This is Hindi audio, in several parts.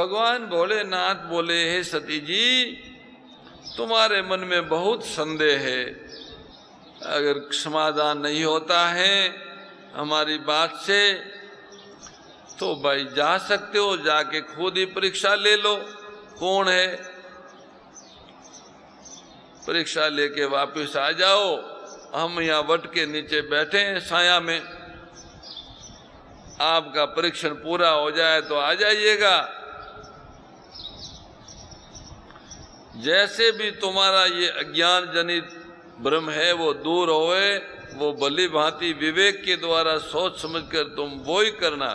भगवान भोलेनाथ बोले, हे सती जी, तुम्हारे मन में बहुत संदेह है, अगर समाधान नहीं होता है हमारी बात से तो भाई जा सकते हो, जाके खुद ही परीक्षा ले लो कौन है, परीक्षा लेके वापस आ जाओ, हम यहाँ वट के नीचे बैठे हैं साया में, आपका परीक्षण पूरा हो जाए तो आ जाइएगा। जैसे भी तुम्हारा ये अज्ञान जनित भ्रम है वो दूर होए, वो भली भांति विवेक के द्वारा सोच समझकर तुम वो ही करना।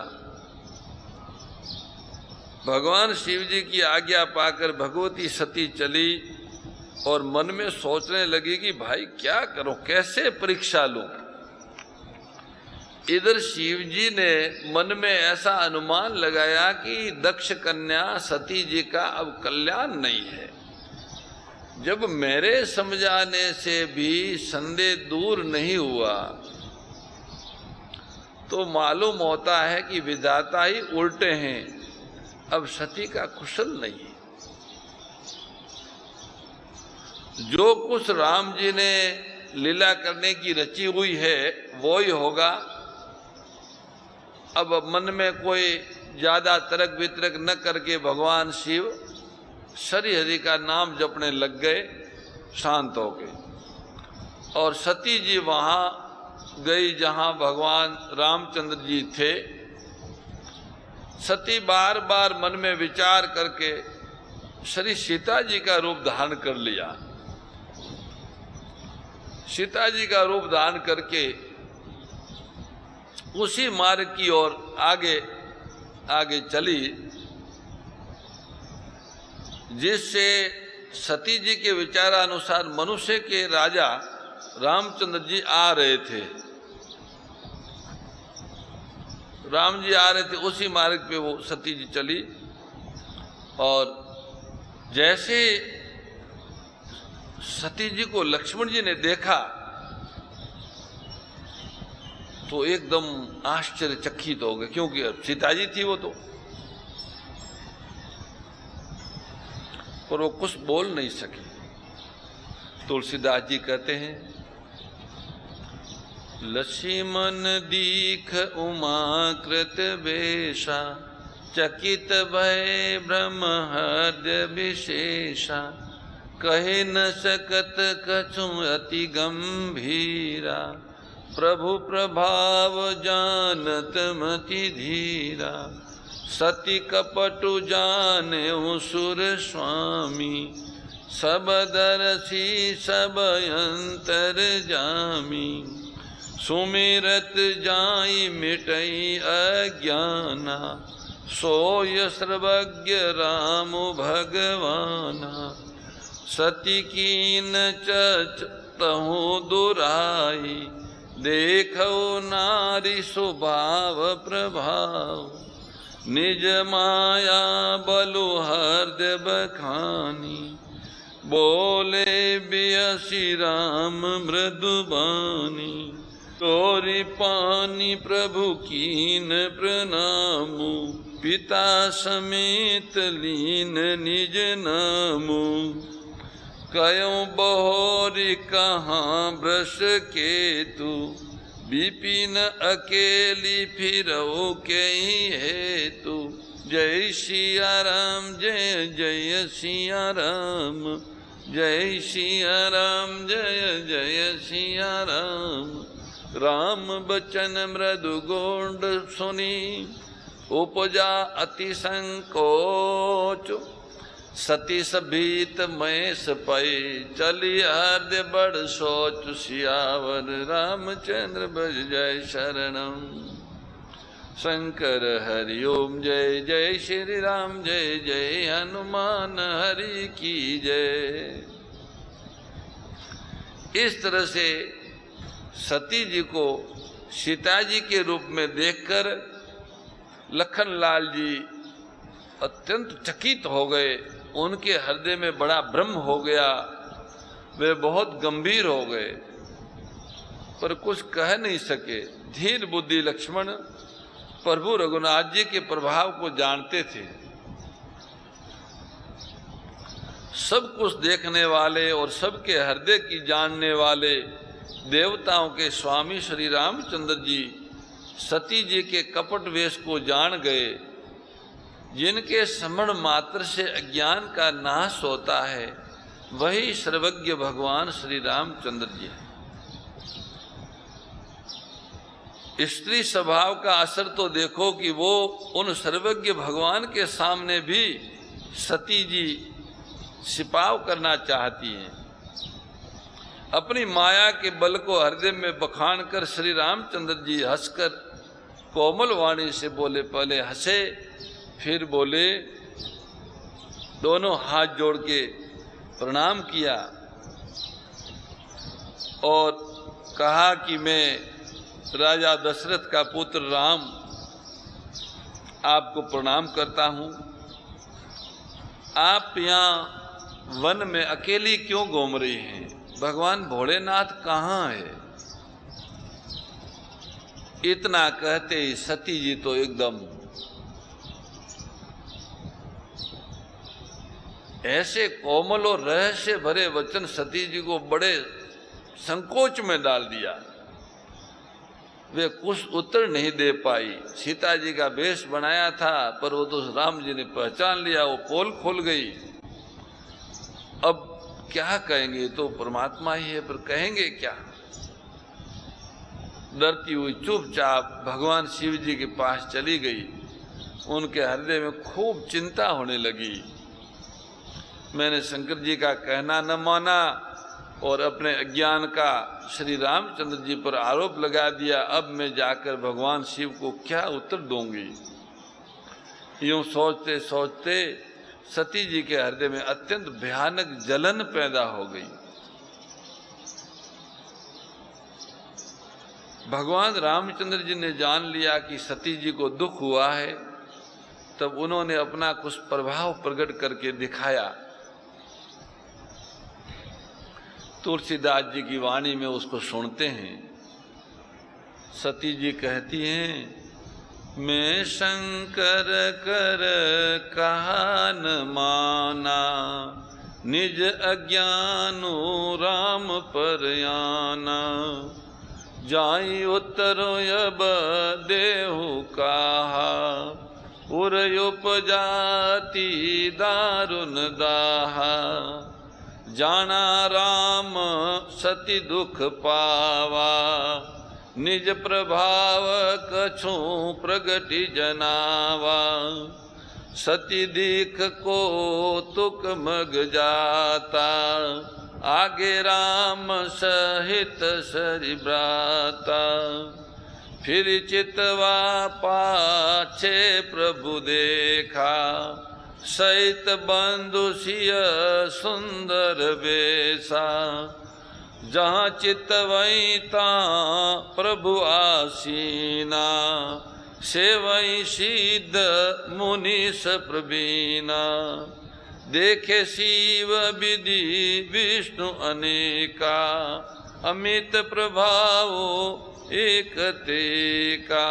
भगवान शिव जी की आज्ञा पाकर भगवती सती चली और मन में सोचने लगी कि भाई क्या करूं, कैसे परीक्षा लूं। इधर शिव जी ने मन में ऐसा अनुमान लगाया कि दक्ष कन्या सती जी का अब कल्याण नहीं है। जब मेरे समझाने से भी संदेह दूर नहीं हुआ तो मालूम होता है कि विधाता ही उल्टे हैं, अब सती का कुशल नहीं है। जो कुछ राम जी ने लीला करने की रची हुई है वो ही होगा। अब मन में कोई ज्यादा तर्क वितर्क न करके भगवान शिव श्री हरि का नाम जपने लग गए शांत हो गए। और सती जी वहां गई जहां भगवान रामचंद्र जी थे। सती बार बार मन में विचार करके श्री सीता जी का रूप धारण कर लिया। सीता जी का रूप धारण करके उसी मार्ग की ओर आगे आगे चली जिससे सती जी के विचारानुसार मनुष्य के राजा रामचंद्र जी आ रहे थे। राम जी आ रहे थे, उसी मार्ग पे वो सती जी चली। और जैसे सती जी को लक्ष्मण जी ने देखा तो एकदम आश्चर्यचकित हो गए, क्योंकि सीता जी थी वो तो, पर वो कुछ बोल नहीं सके। तुलसीदास जी कहते हैं, लक्ष्मण दीख उमा कृत वेशा, चकित भय ब्रह्म हृदय विशेषा, कहे न सकत कछु अति गंभीरा, प्रभु प्रभाव जानत मति धीरा, सती कपटु जाने सुर स्वामी, सब दरसी सब अंतर जामी, सुमिरत जाई मिटई अज्ञाना, सोय सर्वज्ञ राम भगवाना, सती कीन चहु दुराई, देखो नारी स्वभाव प्रभाव, निज माया बलु हृदय बखानी, बोले बियसी राम मृदुबानी, तोरी पानी प्रभु कीन प्रणामु, पिता समेत लीन निज नामु, कयो बहोरी कहाँ वृष केतु, विपिन अकेली फिरो के हेतु, जय सिया राम जय जय सिया राम, जय सिया राम जय जय सिया राम। राम बचन मृदु गोंड सुनी, उपजा अति संकोच, सती सभीत महेश पै, चली हृदय बड़ सोच, सियावर रामचंद्र भज जय शरणम। शंकर हरि ओम जय जय श्री राम जय जय, हनुमान हरि की जय। इस तरह से सती जी को सीता जी के रूप में देखकर लखन लाल जी अत्यंत चकित हो गए। उनके हृदय में बड़ा भ्रम हो गया, वे बहुत गंभीर हो गए, पर कुछ कह नहीं सके। धीर बुद्धि लक्ष्मण प्रभु रघुनाथ जी के प्रभाव को जानते थे। सब कुछ देखने वाले और सबके हृदय की जानने वाले देवताओं के स्वामी श्री रामचंद्र जी सती जी के कपट वेश को जान गए। जिनके स्मरण मात्र से अज्ञान का नाश होता है वही सर्वज्ञ भगवान श्री रामचंद्र जी है। स्त्री स्वभाव का असर तो देखो कि वो उन सर्वज्ञ भगवान के सामने भी सती जी छिपाव करना चाहती हैं। अपनी माया के बल को हृदय में बखान कर श्री रामचंद्र जी हंसकर कोमल वाणी से बोले, पहले हंसे फिर बोले, दोनों हाथ जोड़ के प्रणाम किया और कहा कि मैं राजा दशरथ का पुत्र राम आपको प्रणाम करता हूँ। आप यहाँ वन में अकेली क्यों घूम रही हैं? भगवान भोलेनाथ कहाँ है? इतना कहते ही सती जी तो एकदम ऐसे कोमल और रहस्य भरे वचन सती जी को बड़े संकोच में डाल दिया। वे कुछ उत्तर नहीं दे पाई। सीता जी का वेश बनाया था पर वो तो राम जी ने पहचान लिया, वो पोल खोल गई। अब क्या कहेंगे? तो परमात्मा ही है, पर कहेंगे क्या? डरती हुई चुपचाप भगवान शिव जी के पास चली गई। उनके हृदय में खूब चिंता होने लगी। मैंने शंकर जी का कहना न माना और अपने अज्ञान का श्री रामचंद्र जी पर आरोप लगा दिया। अब मैं जाकर भगवान शिव को क्या उत्तर दूंगी? यूं सोचते सोचते सती जी के हृदय में अत्यंत भयानक जलन पैदा हो गई। भगवान रामचंद्र जी ने जान लिया कि सती जी को दुख हुआ है, तब उन्होंने अपना कुछ प्रभाव प्रकट करके दिखाया। तुलसीदास जी की वाणी में उसको सुनते हैं। सती जी कहती हैं, मैं शंकर कर कहा न माना, निज अज्ञानु राम पर आना। जाई उत्तरो अब देहु कहा, उर उपजाति दारुन दाहा। जाना राम सती दुख पावा, निज प्रभाव कछु प्रगति जनावा। सती दीख को तुक मग जाता, आगे राम सहित सरिब्राता। फिर चितवा पाछे प्रभु देखा, सहित बंधु सिय सुंदर बेसा। जहाँ चितवई ता प्रभु आसीना, सेवई सिद्ध मुनीष प्रवीणा। देखे शिव विधि विष्णु अनेका, अमित प्रभाव एक तेका।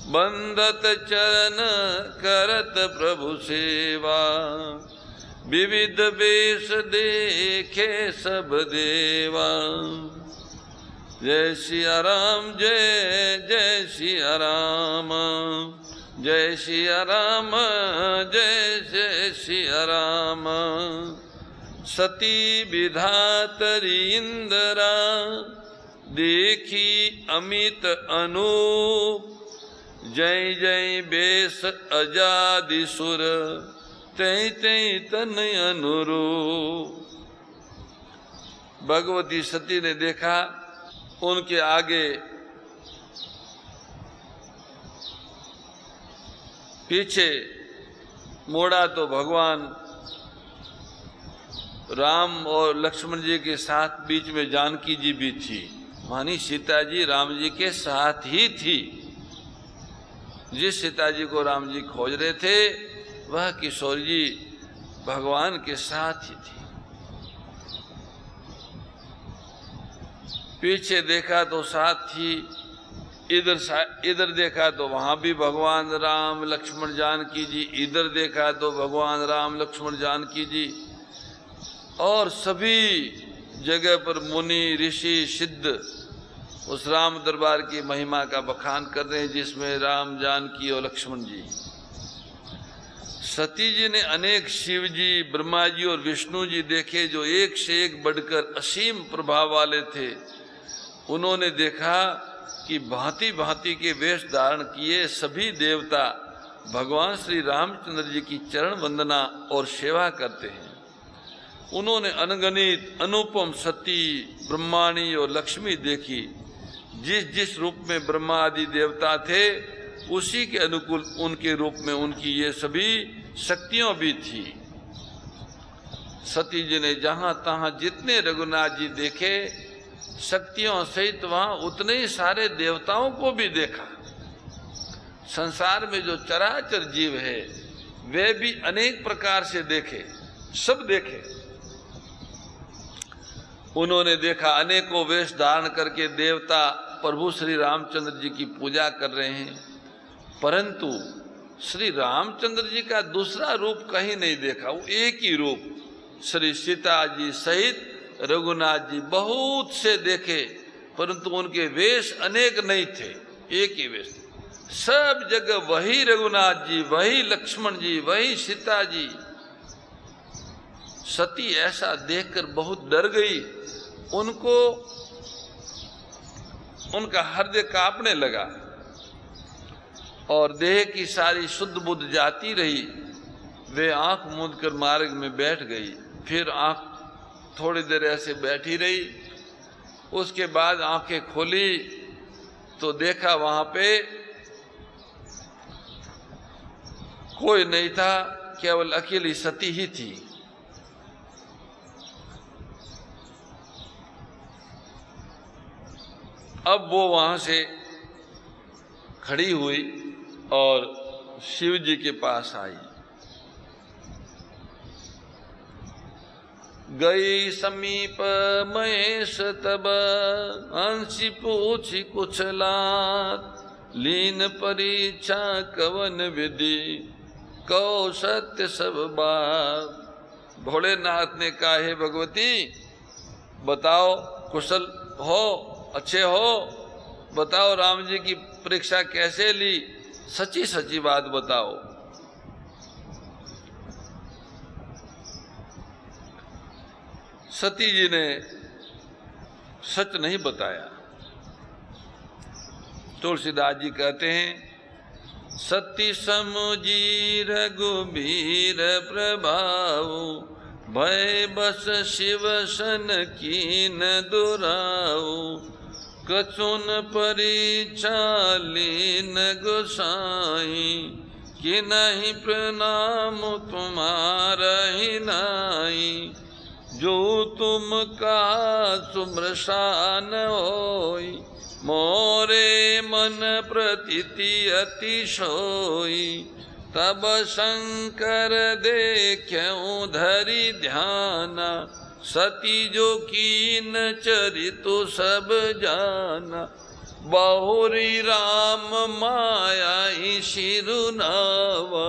बंदत चरण करत प्रभु सेवा, विविध वेश देखे सब देवा। जय सिया राम जय जय सिया राम, जय सिया राम जय जय सिया राम। सती विधातरी इंद्रा, देखी अमित अनूप। जय जय बेस अजादि सुर, तै तै तन अनुरूप। भगवती सती ने देखा उनके आगे पीछे मोड़ा तो भगवान राम और लक्ष्मण जी के साथ बीच में जानकी जी भी थी। मानी सीता जी राम जी के साथ ही थी। जिस सीता जी को राम जी खोज रहे थे वह किशोर जी भगवान के साथ ही थी। पीछे देखा तो साथ थी, इधर देखा तो वहां भी भगवान राम लक्ष्मण जानकी जी, इधर देखा तो भगवान राम लक्ष्मण जानकी जी। और सभी जगह पर मुनि ऋषि सिद्ध उस राम दरबार की महिमा का बखान कर रहे हैं, जिसमें राम, जानकी और लक्ष्मण जी। सती जी ने अनेक शिव जी, ब्रह्मा जी और विष्णु जी देखे, जो एक से एक बढ़कर असीम प्रभाव वाले थे। उन्होंने देखा कि भांति भांति के वेश धारण किए सभी देवता भगवान श्री रामचंद्र जी की चरण वंदना और सेवा करते हैं। उन्होंने अनगणित अनुपम सती, ब्रह्माणी और लक्ष्मी देखी। जिस जिस रूप में ब्रह्मा आदि देवता थे, उसी के अनुकूल उनके रूप में उनकी ये सभी शक्तियां भी थी। सती जी ने जहां तहां जितने रघुनाथ जी देखे, शक्तियों सहित वहां उतने ही सारे देवताओं को भी देखा। संसार में जो चराचर जीव है, वे भी अनेक प्रकार से देखे, सब देखे। उन्होंने देखा अनेकों वेश धारण करके देवता प्रभु श्री रामचंद्र जी की पूजा कर रहे हैं, परंतु श्री रामचंद्र जी का दूसरा रूप कहीं नहीं देखा। वो एक ही रूप श्री सीता जी सहित रघुनाथ जी बहुत से देखे, परंतु उनके वेश अनेक नहीं थे, एक ही वेश थे। सब जगह वही रघुनाथ जी, वही लक्ष्मण जी, वही सीता जी। सती ऐसा देखकर बहुत डर गई। उनको उनका हृदय कांपने लगा और देह की सारी शुद्ध बुद्ध जाती रही। वे आंख मूंद कर मार्ग में बैठ गई। फिर आंख थोड़ी देर ऐसे बैठी रही, उसके बाद आंखें खोली तो देखा वहां पे कोई नहीं था, केवल अकेली सती ही थी। अब वो वहां से खड़ी हुई और शिव जी के पास आई। गई समीप महेश तब, हंसी पूछी कुछ लात, लीन परीक्षा कवन विधि, कहो सत्य सब बात। भोलेनाथ ने कहा, हे भगवती बताओ, कुशल हो, अच्छे हो, बताओ राम जी की परीक्षा कैसे ली, सच्ची सच्ची बात बताओ। सती जी ने सच नहीं बताया। तुलसीदास जी कहते हैं, सती समुझी रघुबीर प्रभाव, भय बस शिव सन कीन दुराऊ, कछुन परीक्षा लीन गोसाई, कि नहीं प्रणाम तुम्हारा ही नाई, जो तुम का सुमृषान होई, मोरे मन प्रतीति अतिशोई, तब शंकर देख्यऊ धरि ध्याना, सती जो कीन चरितु सब जाना, बहुरी राम माया ही शिरुनावा,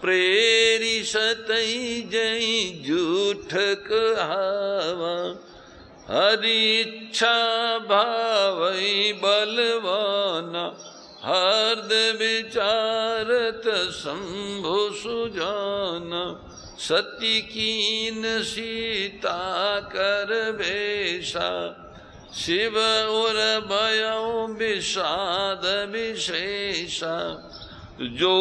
प्रेरी सतई जई झूठ कहावा, हरि इच्छा भावई बलवाना, हर्द विचारत शंभु सुजाना, सती कीन सीता कर भेषा, शिव उर भयउ विषाद विशेषा, जो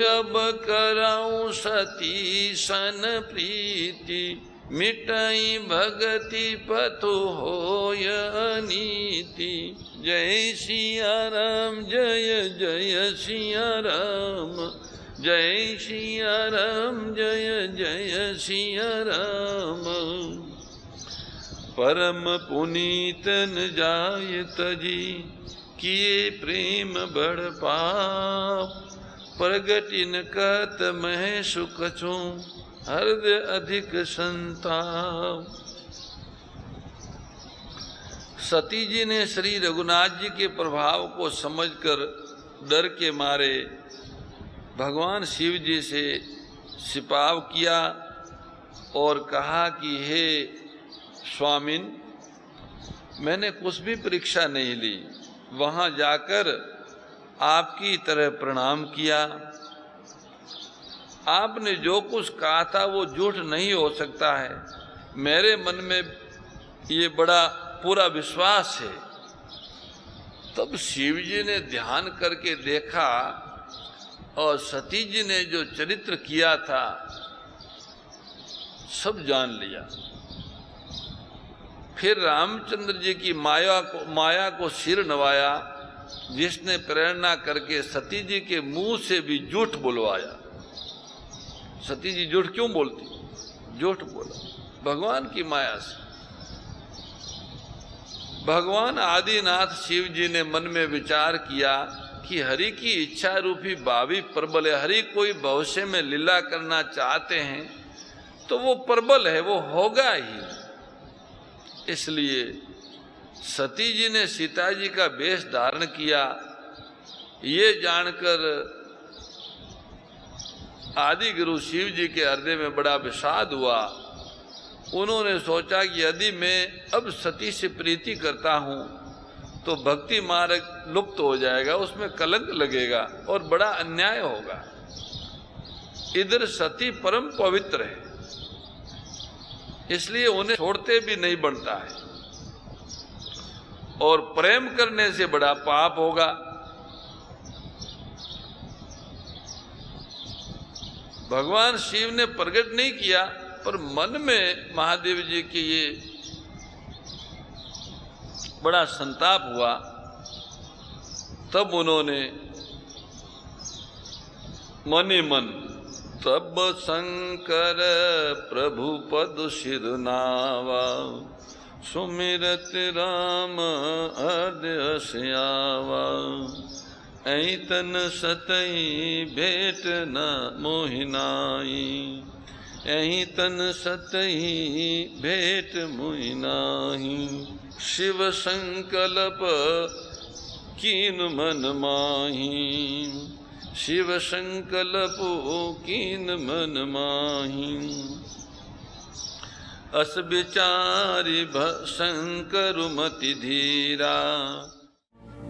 अब कराऊं सती सन प्रीति, मिटाई भगति पथु होय नीति। जय सिया राम, जय जय सिया राम, जय सिया राम, जय जय सिया राम। परम पुनीत न जाय तजी, किए प्रेम बड़ पाप, प्रगटिन कहत मह सुख छो, हृदय अधिक संताप। सती जी ने श्री रघुनाथ जी के प्रभाव को समझकर डर के मारे भगवान शिव जी से सिपाव किया और कहा कि हे स्वामिन, मैंने कुछ भी परीक्षा नहीं ली, वहाँ जाकर आपकी तरह प्रणाम किया। आपने जो कुछ कहा था वो झूठ नहीं हो सकता है। मेरे मन में ये बड़ा पूरा विश्वास है। तब शिव जी ने ध्यान करके देखा और सती जी ने जो चरित्र किया था सब जान लिया। फिर रामचंद्र जी की माया को सिर नवाया, जिसने प्रेरणा करके सती जी के मुंह से भी झूठ बुलवाया। सती जी झूठ क्यों बोलती? झूठ बोला भगवान की माया से। भगवान आदिनाथ शिव जी ने मन में विचार किया कि हरि की इच्छा रूपी भावी प्रबल है। हरि कोई भविष्य में लीला करना चाहते हैं तो वो प्रबल है, वो होगा ही। इसलिए सती जी ने सीता जी का वेश धारण किया। ये जानकर आदि गुरु शिव जी के हृदय में बड़ा विषाद हुआ। उन्होंने सोचा कि यदि मैं अब सती से प्रीति करता हूँ तो भक्ति मार्ग लुप्त हो जाएगा, उसमें कलंक लगेगा और बड़ा अन्याय होगा। इधर सती परम पवित्र है, इसलिए उन्हें छोड़ते भी नहीं बनता है, और प्रेम करने से बड़ा पाप होगा। भगवान शिव ने प्रकट नहीं किया, पर मन में महादेव जी की ये बड़ा संताप हुआ। तब उन्होंने मनि मन तब शंकर प्रभु पद सिर नावा, सुमिरत राम हृदय श्यावा, ऐ तन सतई भेट न मोहिनाई, ऐ तन सतई भेट मोहिनाही, शिव संकल्प कीन मन माही, शिव संकल्प कीन मन माही, अस विचारी शंकर मति धीरा।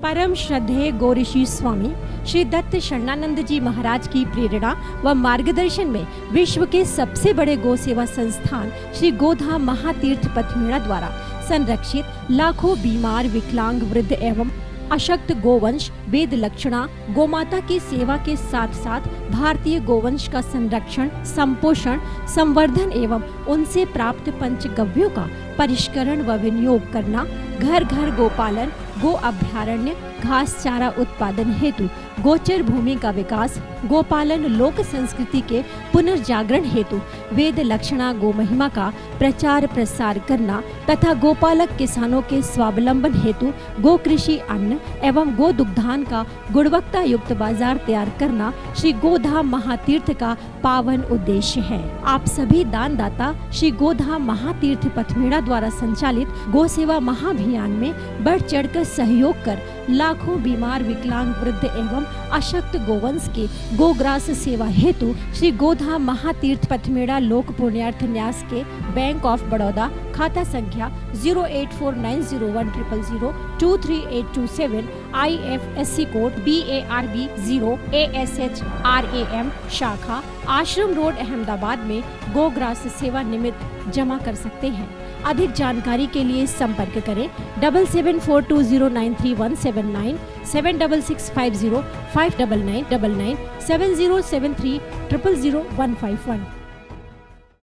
परम श्रद्धेय गौरीशी स्वामी श्री दत्त शरणानंद जी महाराज की प्रेरणा व मार्गदर्शन में विश्व के सबसे बड़े गौ सेवा संस्थान श्री गोधाम महातीर्थ पथमेड़ा द्वारा संरक्षित लाखों बीमार, विकलांग, वृद्ध एवं अशक्त गोवंश वेद लक्षणा गोमाता की सेवा के साथ साथ भारतीय गोवंश का संरक्षण, संपोषण, संवर्धन एवं उनसे प्राप्त पंचगव्यों का परिष्करण व विनियोग करना, घर घर गोपालन, गो अभ्यारण्य, घास चारा उत्पादन हेतु गोचर भूमि का विकास, गोपालन लोक संस्कृति के पुनर्जागरण हेतु वेद लक्षणा गो महिमा का प्रचार प्रसार करना तथा गोपालक किसानों के स्वावलंबन हेतु गो कृषि अन्न एवं गो दुग्धान का गुणवत्ता युक्त बाजार तैयार करना श्री गोधाम महातीर्थ का पावन उद्देश्य है। आप सभी दानदाता श्री गोधाम महातीर्थ पथमेड़ा द्वारा संचालित गो सेवा महाअभियान में बढ़ चढ़कर सहयोग कर लाखों बीमार, विकलांग, वृद्ध एवं अशक्त गोवंश के गोग्रास सेवा हेतु श्री गोधाम महातीर्थ पथमेड़ा लोक पुण्यार्थ न्यास के बैंक ऑफ बड़ौदा खाता संख्या 0849010002387 IFSC कोड BARB 0 ASHRAM शाखा आश्रम रोड अहमदाबाद में गोग्रास सेवा निमित्त जमा कर सकते हैं। अधिक जानकारी के लिए संपर्क करें 7742093179 7665059999 7073000151।